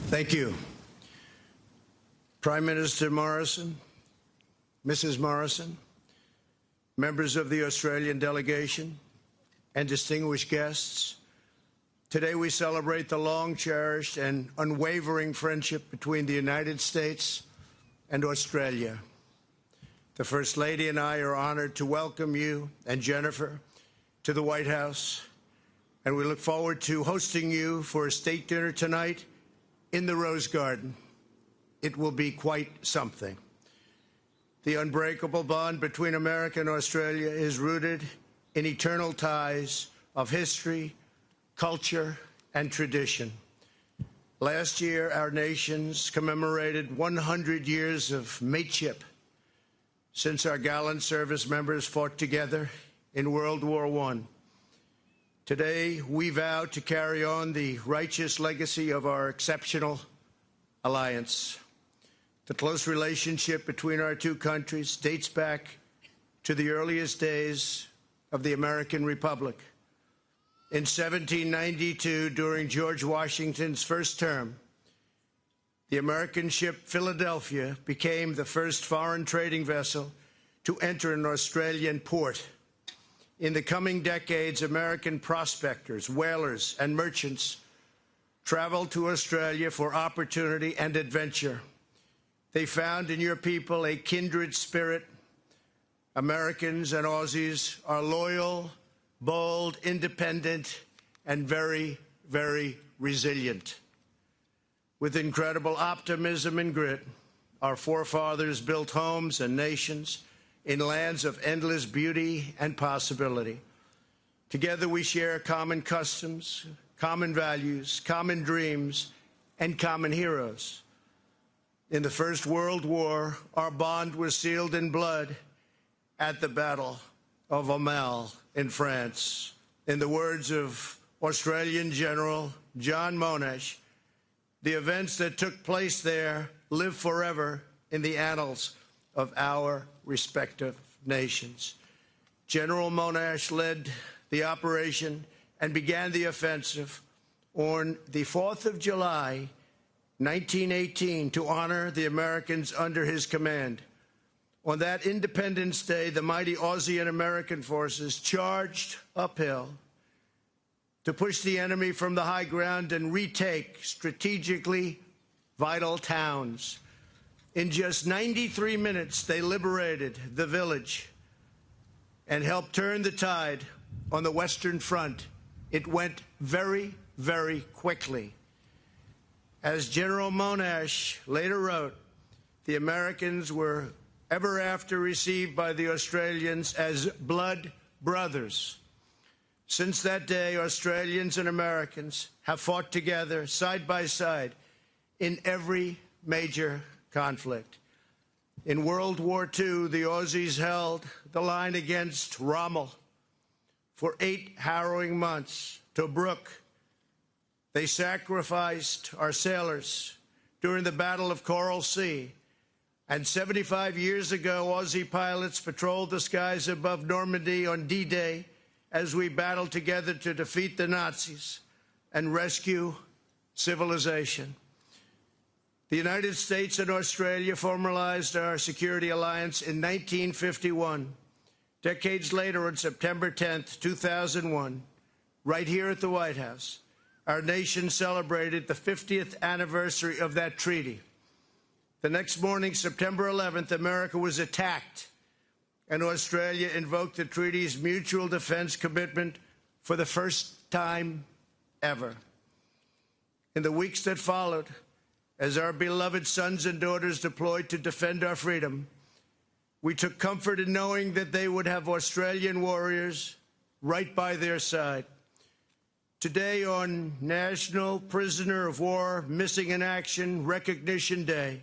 Thank you. Prime Minister Morrison, Mrs. Morrison, members of the Australian delegation, and distinguished guests, today we celebrate the long-cherished and unwavering friendship between the United States and Australia. The First Lady and I are honored to welcome you and Jennifer to the White House, and we look forward to hosting you for a state dinner tonight in the Rose Garden. It will be quite something. The unbreakable bond between America and Australia is rooted in eternal ties of history, culture, and tradition. Last year, our nations commemorated 100 years of mateship since our gallant service members fought together in World War I. Today, we vow to carry on the righteous legacy of our exceptional alliance. The close relationship between our two countries dates back to the earliest days of the American Republic. In 1792, during George Washington's first term, the American ship Philadelphia became the first foreign trading vessel to enter an Australian port. In the coming decades, American prospectors, whalers, and merchants traveled to Australia for opportunity and adventure. They found in your people a kindred spirit. Americans and Aussies are loyal, bold, independent, and very, very resilient. With incredible optimism and grit, our forefathers built homes and nations in lands of endless beauty and possibility. Together we share common customs, common values, common dreams, and common heroes. In the First World War, our bond was sealed in blood at the Battle of Aumale in France. In the words of Australian General John Monash, the events that took place there live forever in the annals of our respective nations. General Monash led the operation and began the offensive on the 4th of July, 1918, to honor the Americans under his command. On that Independence Day, the mighty Aussie and American forces charged uphill to push the enemy from the high ground and retake strategically vital towns. In just 93 minutes, they liberated the village and helped turn the tide on the Western Front. It went very, very quickly. As General Monash later wrote, the Americans were ever after received by the Australians as blood brothers. Since that day, Australians and Americans have fought together side by side in every major conflict. In World War II, the Aussies held the line against Rommel for 8 harrowing months. Tobruk, they sacrificed our sailors during the Battle of Coral Sea. And 75 years ago, Aussie pilots patrolled the skies above Normandy on D-Day as we battled together to defeat the Nazis and rescue civilization. The United States and Australia formalized our security alliance in 1951. Decades later, on September 10th, 2001, right here at the White House, our nation celebrated the 50th anniversary of that treaty. The next morning, September 11th, America was attacked, and Australia invoked the treaty's mutual defense commitment for the first time ever. In the weeks that followed, as our beloved sons and daughters deployed to defend our freedom, we took comfort in knowing that they would have Australian warriors right by their side. Today, on National Prisoner of War Missing in Action Recognition Day,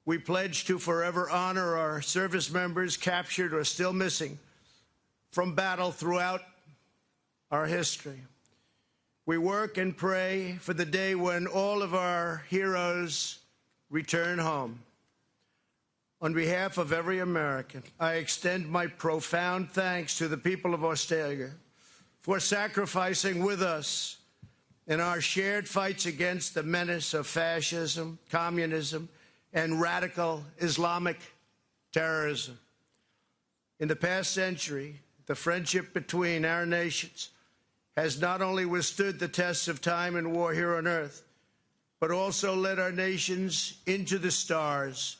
we pledge to forever honor our service members captured or still missing from battle throughout our history. We work and pray for the day when all of our heroes return home. On behalf of every American, I extend my profound thanks to the people of Australia for sacrificing with us in our shared fights against the menace of fascism, communism, and radical Islamic terrorism. In the past century, the friendship between our nations has not only withstood the tests of time and war here on Earth, but also led our nations into the stars.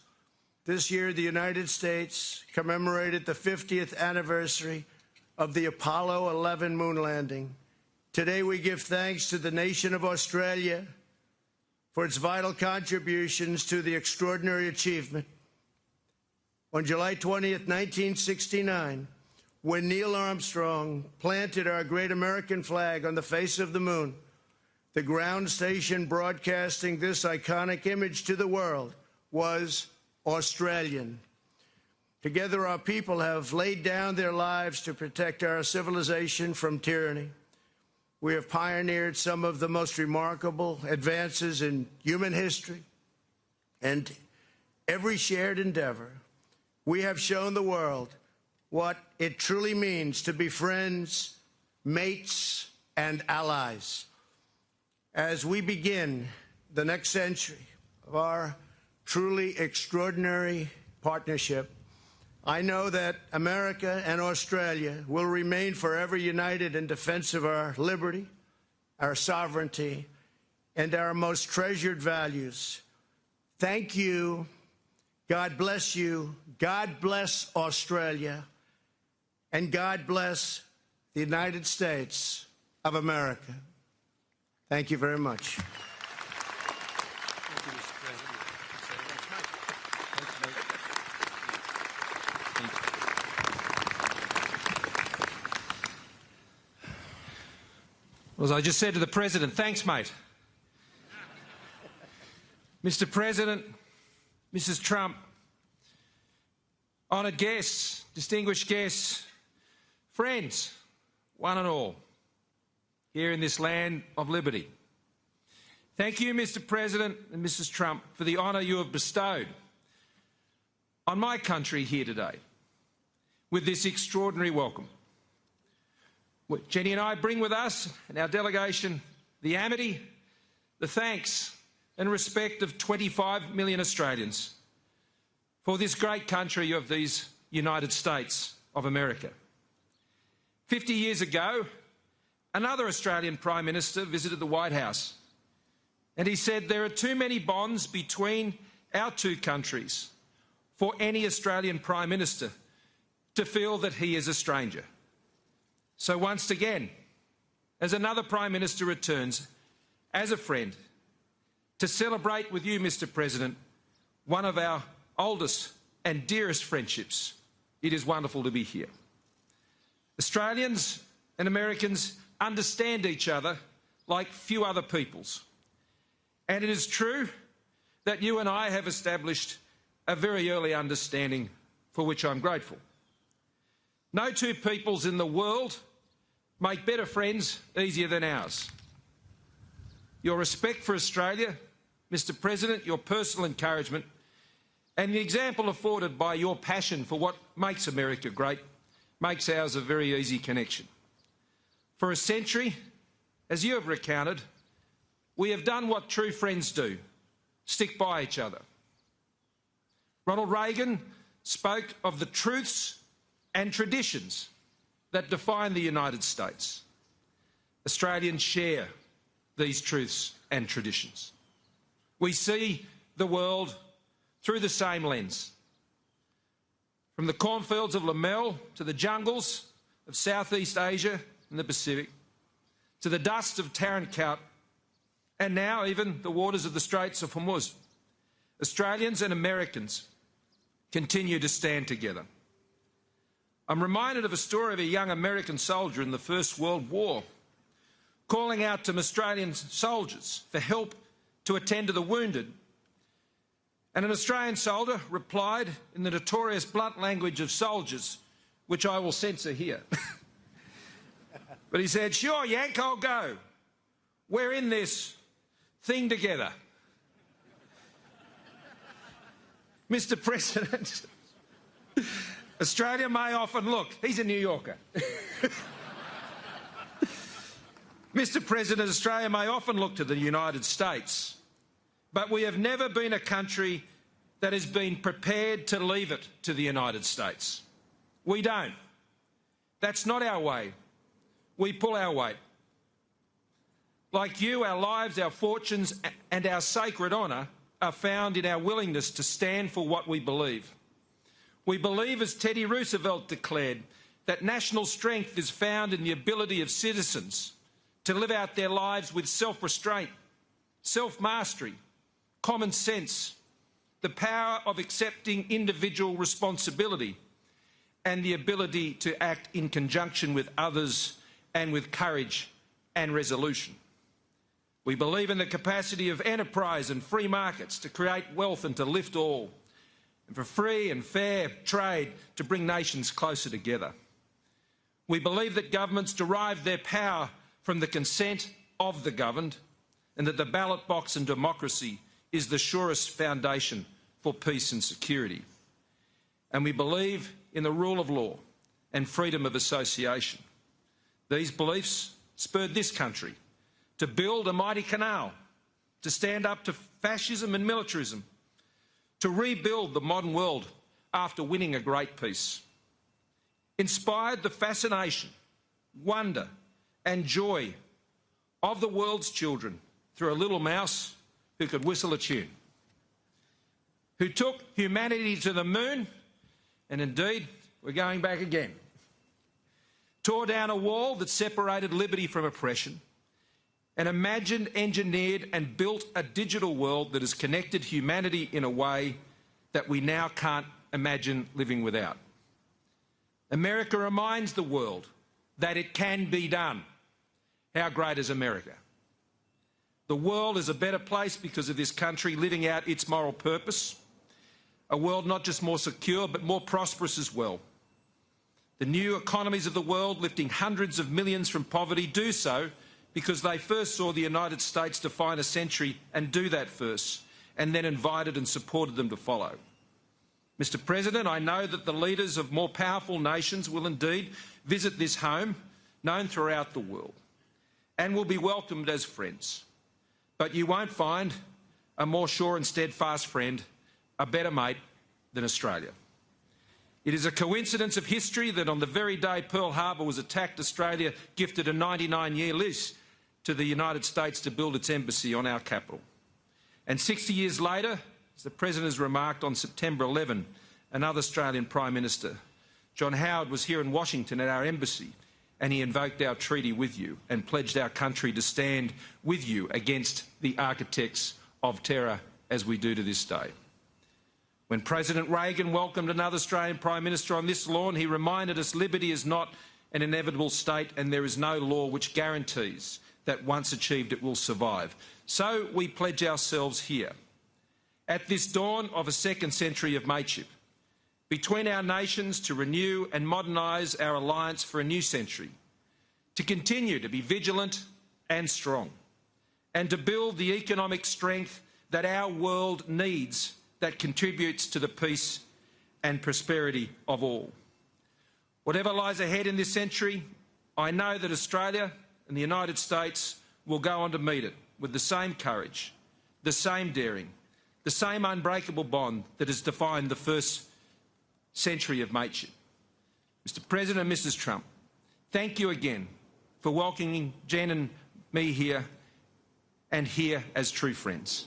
This year, the United States commemorated the 50th anniversary of the Apollo 11 moon landing. Today, we give thanks to the nation of Australia for its vital contributions to the extraordinary achievement. On July 20th, 1969, when Neil Armstrong planted our great American flag on the face of the moon, the ground station broadcasting this iconic image to the world was Australian. Together, our people have laid down their lives to protect our civilization from tyranny. We have pioneered some of the most remarkable advances in human history, and every shared endeavor, we have shown the world what it truly means to be friends, mates, and allies. As we begin the next century of our truly extraordinary partnership, I know that America and Australia will remain forever united in defense of our liberty, our sovereignty, and our most treasured values. Thank you. God bless you. God bless Australia. And God bless the United States of America. Thank you very much. Well, as I just said to the President, thanks, mate. Mr. President, Mrs. Trump, honoured guests, distinguished guests, friends, one and all, here in this land of liberty. Thank you, Mr. President and Mrs. Trump, for the honour you have bestowed on my country here today with this extraordinary welcome. Jenny and I bring with us and our delegation the amity, the thanks and respect of 25 million Australians for this great country of these United States of America. 50 years ago, another Australian Prime Minister visited the White House and he said there are too many bonds between our two countries for any Australian Prime Minister to feel that he is a stranger. So once again, as another Prime Minister returns, as a friend, to celebrate with you, Mr. President, one of our oldest and dearest friendships, it is wonderful to be here. Australians and Americans understand each other like few other peoples. And it is true that you and I have established a very early understanding for which I'm grateful. No two peoples in the world make better friends easier than ours. Your respect for Australia, Mr. President, your personal encouragement, and the example afforded by your passion for what makes America great makes ours a very easy connection. For a century, as you have recounted, we have done what true friends do, stick by each other. Ronald Reagan spoke of the truths and traditions that define the United States. Australians share these truths and traditions. We see the world through the same lens. From the cornfields of Lamel to the jungles of Southeast Asia and the Pacific, to the dust of Tarin Kowt, and now even the waters of the Straits of Hormuz, Australians and Americans continue to stand together. I'm reminded of a story of a young American soldier in the First World War calling out to Australian soldiers for help to attend to the wounded. And an Australian soldier replied in the notorious blunt language of soldiers, which I will censor here. But he said, "Sure, Yank, I'll go. We're in this thing together." Mr. President, Australia may often look, he's a New Yorker. Mr. President, Australia may often look to the United States, but we have never been a country that has been prepared to leave it to the United States. We don't. That's not our way. We pull our weight. Like you, our lives, our fortunes and our sacred honour are found in our willingness to stand for what we believe. We believe, as Teddy Roosevelt declared, that national strength is found in the ability of citizens to live out their lives with self-restraint, self-mastery, common sense, the power of accepting individual responsibility, and the ability to act in conjunction with others and with courage and resolution. We believe in the capacity of enterprise and free markets to create wealth and to lift all, and for free and fair trade to bring nations closer together. We believe that governments derive their power from the consent of the governed, and that the ballot box and democracy is the surest foundation for peace and security. And we believe in the rule of law and freedom of association. These beliefs spurred this country to build a mighty canal, to stand up to fascism and militarism, to rebuild the modern world after winning a great peace. Inspired the fascination, wonder and joy of the world's children through a little mouse who could whistle a tune, who took humanity to the moon, and indeed, we're going back again, tore down a wall that separated liberty from oppression, and imagined, engineered and built a digital world that has connected humanity in a way that we now can't imagine living without. America reminds the world that it can be done. How great is America? The world is a better place because of this country living out its moral purpose. A world not just more secure, but more prosperous as well. The new economies of the world, lifting hundreds of millions from poverty, do so because they first saw the United States define a century and do that first, and then invited and supported them to follow. Mr. President, I know that the leaders of more powerful nations will indeed visit this home, known throughout the world, and will be welcomed as friends. But you won't find a more sure and steadfast friend, a better mate than Australia. It is a coincidence of history that on the very day Pearl Harbor was attacked, Australia gifted a 99-year lease to the United States to build its embassy on our capital. And 60 years later, as the President has remarked, on September 11, another Australian Prime Minister, John Howard, was here in Washington at our embassy, and he invoked our treaty with you and pledged our country to stand with you against the architects of terror, as we do to this day. When President Reagan welcomed another Australian Prime Minister on this lawn, he reminded us liberty is not an inevitable state and there is no law which guarantees that once achieved it will survive. So we pledge ourselves here, at this dawn of a second century of mateship, between our nations, to renew and modernise our alliance for a new century, to continue to be vigilant and strong, and to build the economic strength that our world needs, that contributes to the peace and prosperity of all. Whatever lies ahead in this century, I know that Australia and the United States will go on to meet it with the same courage, the same daring, the same unbreakable bond that has defined the first century of mateship. Mr. President and Mrs. Trump, thank you again for welcoming Jen and me here, and here as true friends.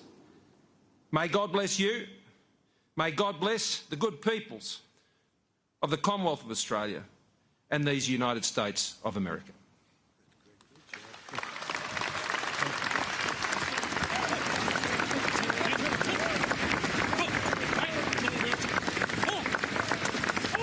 May God bless you. May God bless the good peoples of the Commonwealth of Australia and these United States of America.